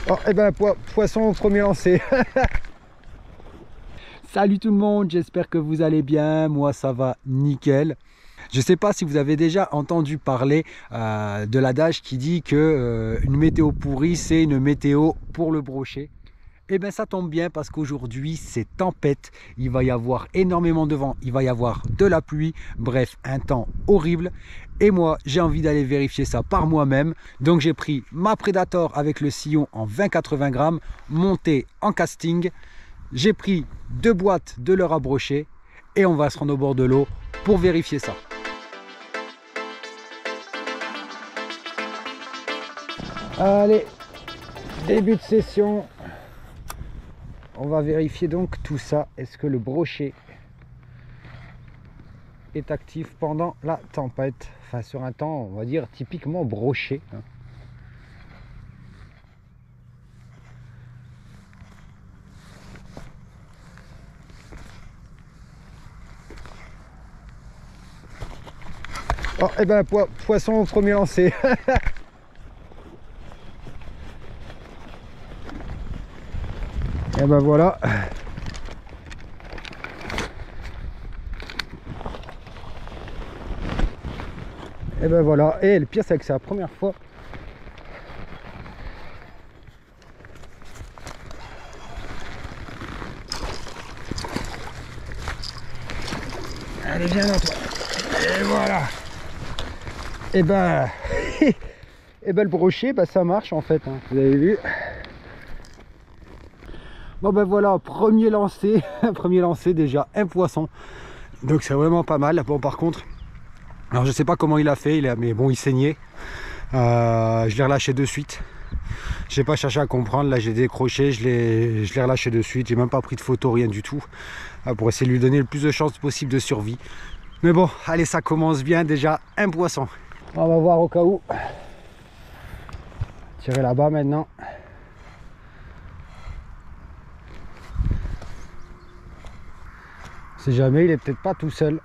Oh, et ben poisson au premier lancer. Salut tout le monde, j'espère que vous allez bien. Moi ça va nickel. Je ne sais pas si vous avez déjà entendu parler de l'adage qui dit que une météo pourrie c'est une météo pour le brochet. Eh bien ça tombe bien parce qu'aujourd'hui c'est tempête, il va y avoir énormément de vent, il va y avoir de la pluie, bref un temps horrible. Et moi j'ai envie d'aller vérifier ça par moi-même. Donc j'ai pris ma Predator avec le sillon en 20-80 grammes, monté en casting. J'ai pris 2 boîtes de leurre à brocher et on va se rendre au bord de l'eau pour vérifier ça. Allez, début de session. On va vérifier donc tout ça. Est-ce que le brochet est actif pendant la tempête? Enfin sur un temps, on va dire typiquement broché. Oh, et ben poisson au premier lancer. Et ben voilà. Et ben voilà. Et le pire c'est que c'est la première fois. Allez viens là toi. Et voilà. Et ben et ben le brochet ça marche en fait, hein. Vous avez vu. Bon ben voilà, premier lancé. Premier lancé, déjà un poisson. Donc c'est vraiment pas mal. Bon par contre, alors je sais pas comment il a fait, mais bon il saignait. Je l'ai relâché de suite. J'ai pas cherché à comprendre, là j'ai décroché, je l'ai relâché de suite. J'ai même pas pris de photo, rien du tout, pour essayer de lui donner le plus de chances possible de survie. Mais bon, allez, ça commence bien, déjà un poisson. On va voir au cas où. Tirer là-bas maintenant. Si jamais, il est peut-être pas tout seul.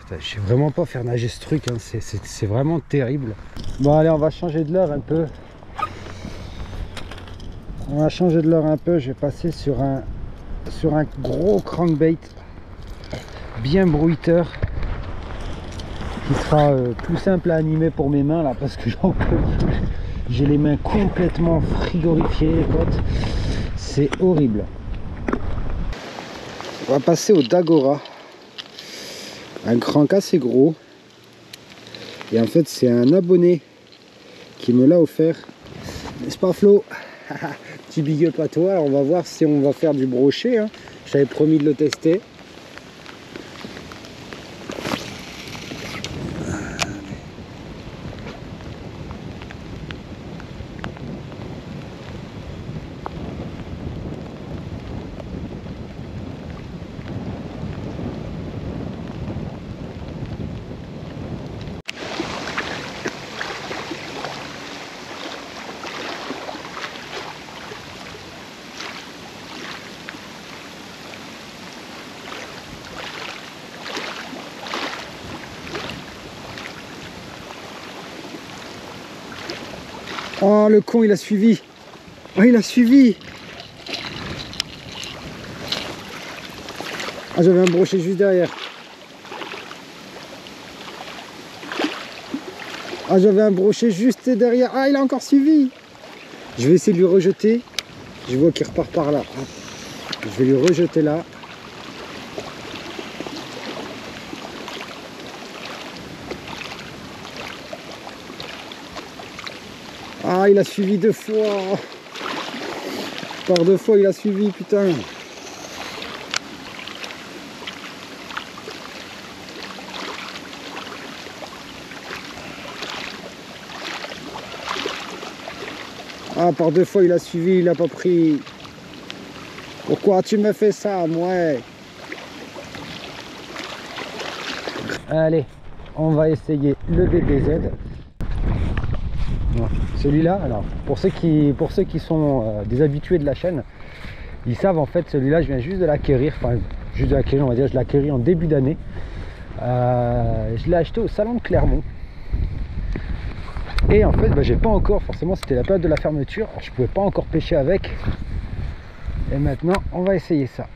Putain, je sais vraiment pas faire nager ce truc, hein. C'est vraiment terrible. Bon allez, on va changer de leurre un peu. On va changer de leurre un peu. Je vais passer sur un gros crankbait bien bruiteur qui sera plus simple à animer pour mes mains là, parce que j'en peux plus. J'ai les mains complètement frigorifiées les potes, c'est horrible. On va passer au Dagora, un crank assez gros, et en fait c'est un abonné qui me l'a offert, n'est-ce pas Flo? Petit big up à toi. Alors on va voir si on va faire du brochet, hein. J'avais promis de le tester. Oh le con, il a suivi. Oh il a suivi. Ah j'avais un brochet juste derrière. Ah j'avais un brochet juste derrière. Ah il a encore suivi. Je vais essayer de lui rejeter. Je vois qu'il repart par là. Je vais lui rejeter là. Ah il a suivi 2 fois. Par 2 fois il a suivi, putain. Ah par 2 fois il a suivi, il a pas pris. Pourquoi tu me fais ça, moi? Allez, on va essayer le DBZ. Celui-là, alors pour ceux qui sont des habitués de la chaîne, ils savent en fait, celui-là je viens juste de l'acquérir, enfin juste de l'acquérir, on va dire, je l'ai acquéri en début d'année. Je l'ai acheté au salon de Clermont. Et en fait, bah, j'ai pas encore, forcément c'était la période de la fermeture, je pouvais pas encore pêcher avec. Et maintenant, on va essayer ça.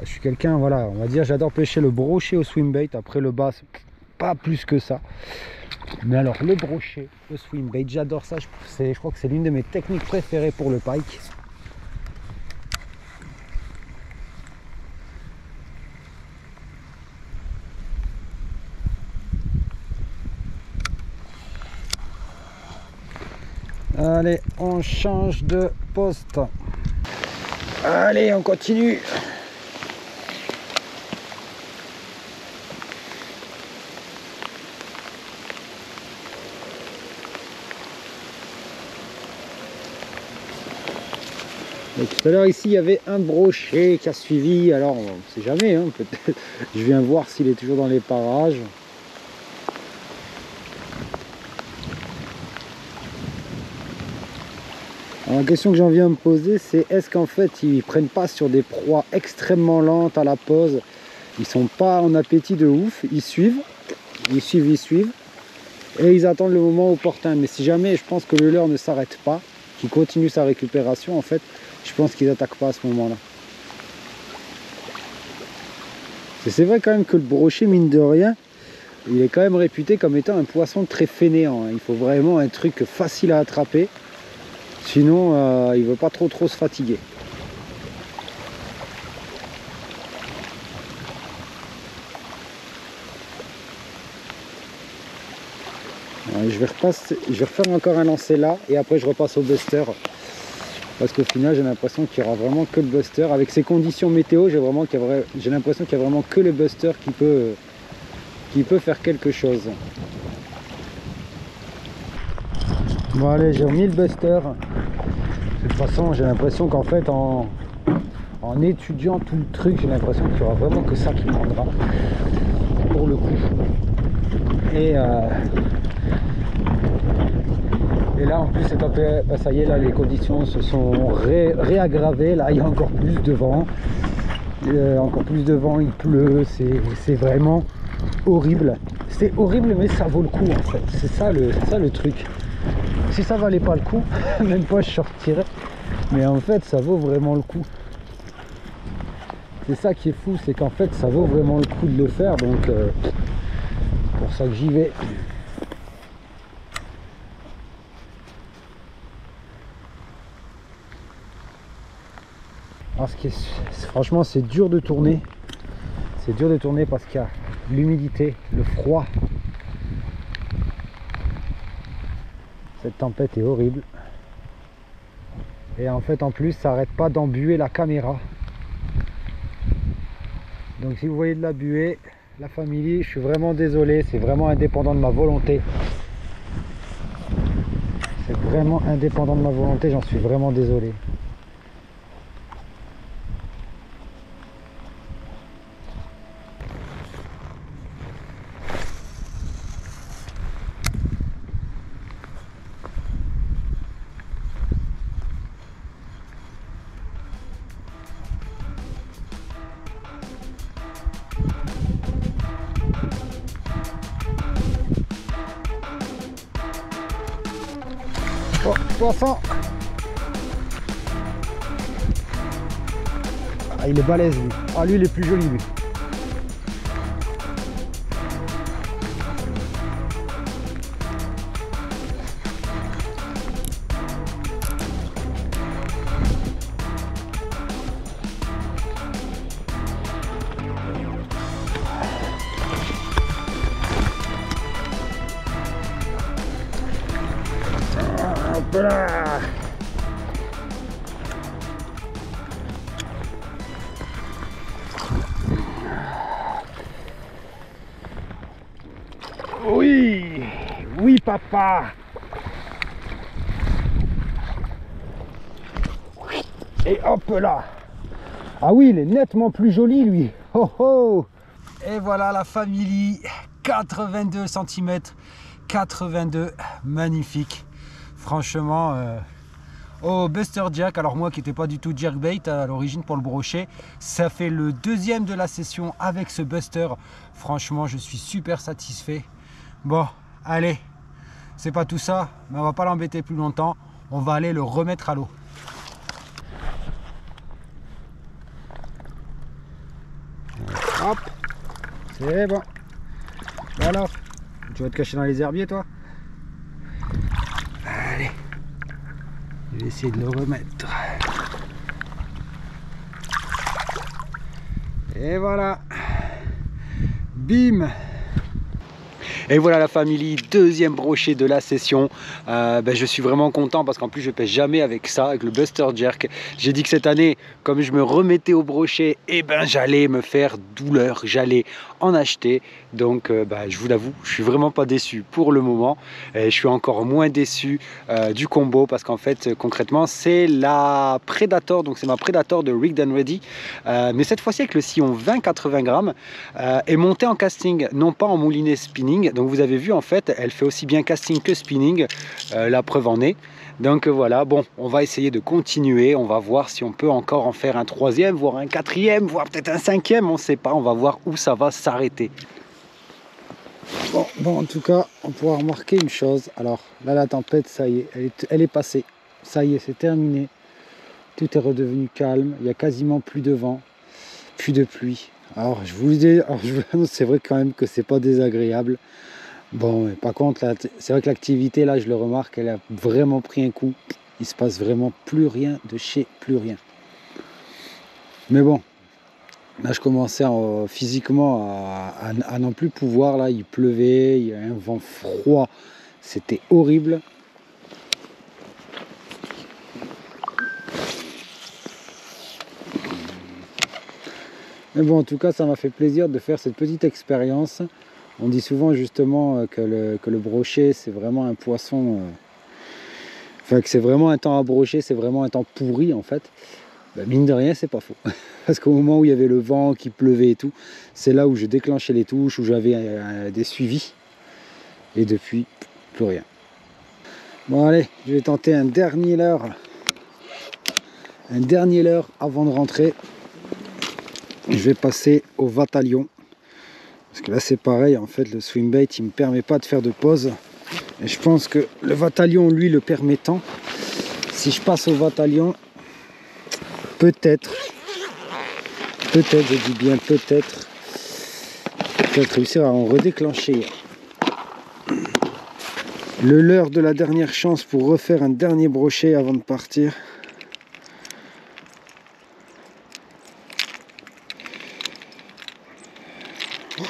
Je suis quelqu'un, voilà, on va dire, j'adore pêcher le brochet au swimbait. Après le bass, pas plus que ça. Mais alors le brochet, le swimbait, j'adore ça. Je crois que c'est l'une de mes techniques préférées pour le pike. Allez, on change de poste. Allez, on continue. Donc, tout à l'heure ici il y avait un brochet qui a suivi, alors on ne sait jamais, hein, peut-être je viens voir s'il est toujours dans les parages. Alors, la question que j'en viens à me poser, c'est est-ce qu'en fait ils prennent pas sur des proies extrêmement lentes à la pose, ils sont pas en appétit de ouf, ils suivent, et ils attendent le moment opportun. Mais si jamais je pense que le leurre ne s'arrête pas, qu'il continue sa récupération, en fait je pense qu'ils n'attaquent pas à ce moment là. C'est vrai quand même que le brochet, mine de rien, il est quand même réputé comme étant un poisson très fainéant. Il faut vraiment un truc facile à attraper, sinon il ne veut pas trop se fatiguer. Je vais refaire encore un lancer là et après je repasse au buster, parce qu'au final j'ai l'impression qu'il n'y aura vraiment que le buster. Avec ces conditions météo, j'ai l'impression qu'il n'y a vraiment que le buster qui peut faire quelque chose. Bon allez, j'ai remis le buster. De toute façon j'ai l'impression qu'en fait en étudiant tout le truc, j'ai l'impression qu'il n'y aura vraiment que ça qui prendra pour le coup. Et là en plus c'est ça y est, là les conditions se sont réaggravées, là il y a encore plus de vent, il pleut, c'est vraiment horrible. C'est horrible mais ça vaut le coup en fait, c'est ça le truc. Si ça valait pas le coup, même pas je sortirais, mais en fait ça vaut vraiment le coup. C'est ça qui est fou, c'est qu'en fait ça vaut vraiment le coup de le faire, donc pour ça que j'y vais. Alors franchement c'est dur de tourner, parce qu'il y a l'humidité, le froid. Cette tempête est horrible. Et en fait en plus ça n'arrête pas d'embuer la caméra. Donc si vous voyez de la buée, la famille, je suis vraiment désolé, c'est vraiment indépendant de ma volonté. C'est vraiment indépendant de ma volonté, j'en suis vraiment désolé. Oh, poisson! Ah, il est balèze lui. Ah, lui il est plus joli lui. Hop là! Oui, oui papa. Et hop là. Ah oui, il est nettement plus joli lui. Oh oh. Et voilà la famille, 82 cm, 82, magnifique. Franchement, au Buster Jerk. Alors moi qui n'étais pas du tout jerkbait à l'origine pour le brochet, ça fait le deuxième de la session avec ce Buster. Franchement, je suis super satisfait. Bon, allez, c'est pas tout ça, mais on va pas l'embêter plus longtemps. On va aller le remettre à l'eau. Hop, c'est bon. Alors, tu vas te cacher dans les herbiers, toi? Allez, je vais essayer de le remettre. Et voilà. Bim. Et voilà la famille, deuxième brochet de la session. Je suis vraiment content parce qu'en plus je pêche jamais avec ça, avec le Buster Jerk. J'ai dit que cette année, comme je me remettais au brochet, j'allais me faire douleur, j'allais en acheter. Donc je vous l'avoue, je suis vraiment pas déçu pour le moment. Et je suis encore moins déçu du combo parce qu'en fait concrètement c'est la Predator, donc c'est ma Predator de Rigged and Ready. Mais cette fois-ci avec le sillon 20-80 grammes est montée en casting, non pas en moulinet spinning. Donc vous avez vu en fait, elle fait aussi bien casting que spinning, la preuve en est. Donc voilà, bon, on va essayer de continuer, on va voir si on peut encore en faire un troisième, voire un quatrième, voire peut-être un cinquième, on ne sait pas, on va voir où ça va s'arrêter. Bon, en tout cas, on pourra remarquer une chose. Alors là, la tempête, ça y est, elle est passée. Ça y est, c'est terminé. Tout est redevenu calme, il n'y a quasiment plus de vent, plus de pluie. Alors je vous le dis, c'est vrai quand même que c'est pas désagréable. Bon, mais par contre, c'est vrai que l'activité, là, je le remarque, elle a vraiment pris un coup. Il se passe vraiment plus rien de chez plus rien. Mais bon, là, je commençais physiquement à n'en plus pouvoir. Là, il pleuvait, il y a un vent froid. C'était horrible. Mais bon, en tout cas, ça m'a fait plaisir de faire cette petite expérience. On dit souvent justement que le brochet, c'est vraiment un poisson... que c'est vraiment un temps à brocher, c'est vraiment un temps pourri en fait. Mine de rien, c'est pas faux. Parce qu'au moment où il y avait le vent, qui pleuvait et tout, c'est là où je déclenchais les touches, où j'avais des suivis. Et depuis, plus rien. Bon allez, je vais tenter un dernier leurre. Un dernier leurre avant de rentrer. Je vais passer au Vatalion. Parce que là c'est pareil, en fait le swimbait il me permet pas de faire de pause. Et je pense que le Vatalion lui le permettant, si je passe au Vatalion, peut-être, je dis bien peut-être réussir à en redéclencher le leurre de la dernière chance pour refaire un dernier brochet avant de partir.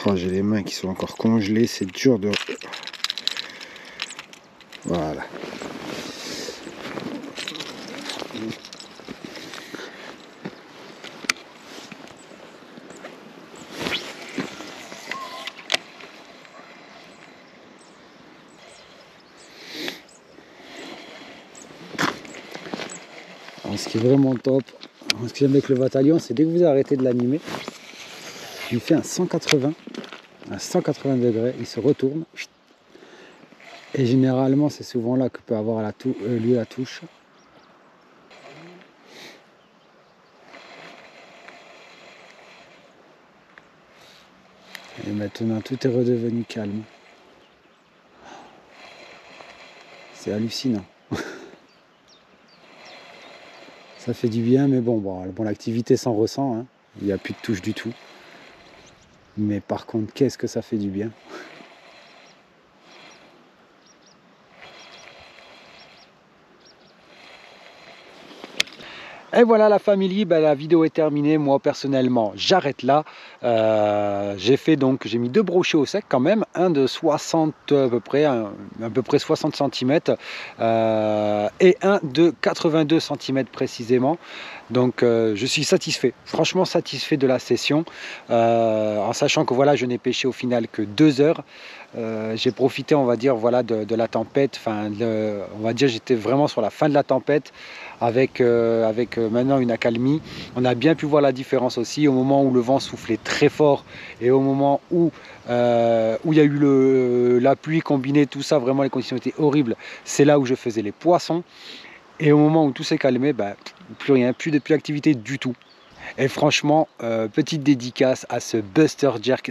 Oh, j'ai les mains qui sont encore congelées, c'est dur de... Voilà. Alors, ce qui est vraiment top, ce que j'aime avec le Vatalion, c'est dès que vous arrêtez de l'animer, il fait un 180 degrés, il se retourne. Et généralement, c'est souvent là que peut avoir lieu la touche. Et maintenant, tout est redevenu calme. C'est hallucinant. Ça fait du bien, mais bon l'activité s'en ressent. Hein. Il n'y a plus de touche du tout. Mais par contre, qu'est-ce que ça fait du bien. Et voilà la famille, la vidéo est terminée. Moi personnellement j'arrête là. J'ai mis 2 brochets au sec quand même, un de 60 à peu près 60 cm et un de 82 cm précisément. Donc je suis satisfait, franchement satisfait de la session, en sachant que voilà, je n'ai pêché au final que 2 heures. J'ai profité, on va dire, voilà, de la tempête. On va dire, j'étais vraiment sur la fin de la tempête avec maintenant une accalmie. On a bien pu voir la différence aussi au moment où le vent soufflait très fort et au moment où il y a eu la pluie combinée, tout ça, vraiment les conditions étaient horribles. C'est là où je faisais les poissons. Et au moment où tout s'est calmé, bah, plus rien, plus d'activité du tout. Et franchement, petite dédicace à ce Buster Jerk.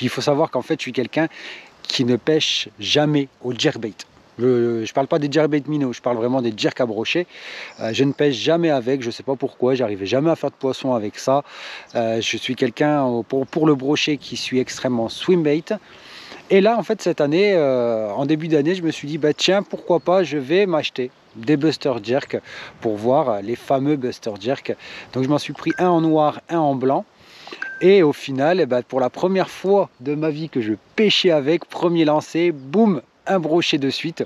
Il faut savoir qu'en fait, je suis quelqu'un qui ne pêche jamais au jerkbait. Je ne parle pas des jerkbait minnows, je parle vraiment des jerks à brochet. Je ne pêche jamais avec, je ne sais pas pourquoi, j'arrivais jamais à faire de poisson avec ça. Je suis quelqu'un pour le brochet qui suis extrêmement swimbait. Et là, en fait, cette année, en début d'année, je me suis dit, bah tiens, pourquoi pas, je vais m'acheter des Buster Jerk pour voir les fameux Buster Jerk. Donc je m'en suis pris un en noir, un en blanc. Et au final, eh ben, pour la première fois de ma vie que je pêchais avec, premier lancer, boum, un brochet de suite.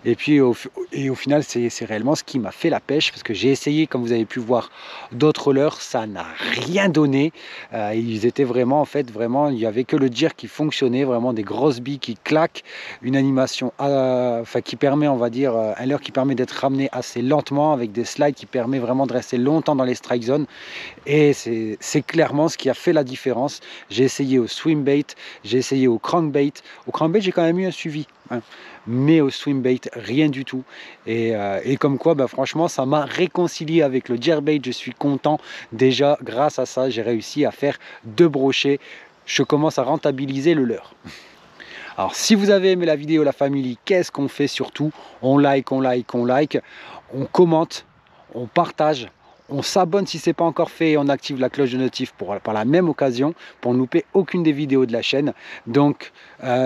Et puis au final, c'est réellement ce qui m'a fait la pêche, parce que j'ai essayé, comme vous avez pu voir, d'autres leurres, ça n'a rien donné. Ils étaient vraiment, en fait, vraiment, il n'y avait que le jerk qui fonctionnait, vraiment des grosses billes qui claquent, une animation enfin, qui permet, on va dire, un leurre qui permet d'être ramené assez lentement, avec des slides qui permet vraiment de rester longtemps dans les strike zones. Et c'est clairement ce qui a fait la différence. J'ai essayé au swimbait, j'ai essayé au crankbait. Au crankbait, j'ai quand même eu un suivi, hein. Mais au swimbait, rien du tout. Et comme quoi, bah, franchement, ça m'a réconcilié avec le jerkbait. Je suis content. Déjà, grâce à ça, j'ai réussi à faire 2 brochets. Je commence à rentabiliser le leurre. Alors, si vous avez aimé la vidéo, la famille, qu'est-ce qu'on fait surtout? On like, on like, on like, on commente, on partage. On s'abonne si ce n'est pas encore fait et on active la cloche de notif par la même occasion pour ne louper aucune des vidéos de la chaîne. Donc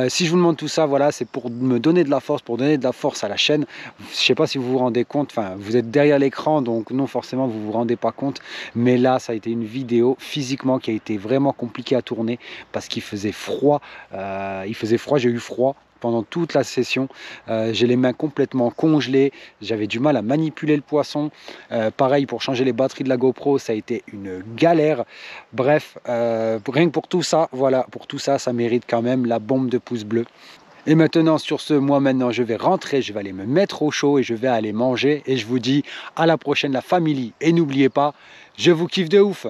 si je vous demande tout ça, voilà, c'est pour me donner de la force, pour donner de la force à la chaîne. Je ne sais pas si vous vous rendez compte, enfin vous êtes derrière l'écran, donc non forcément vous ne vous rendez pas compte. Mais là, ça a été une vidéo physiquement qui a été vraiment compliquée à tourner parce qu'il faisait froid. J'ai eu froid pendant toute la session. J'ai les mains complètement congelées, j'avais du mal à manipuler le poisson. Pareil pour changer les batteries de la GoPro, ça a été une galère. Bref, rien que pour tout ça, voilà, pour tout ça, ça mérite quand même la bombe de pouce bleu. Et maintenant, sur ce, moi maintenant, je vais rentrer, je vais aller me mettre au chaud et je vais aller manger. Et je vous dis à la prochaine, la famille. Et n'oubliez pas, je vous kiffe de ouf.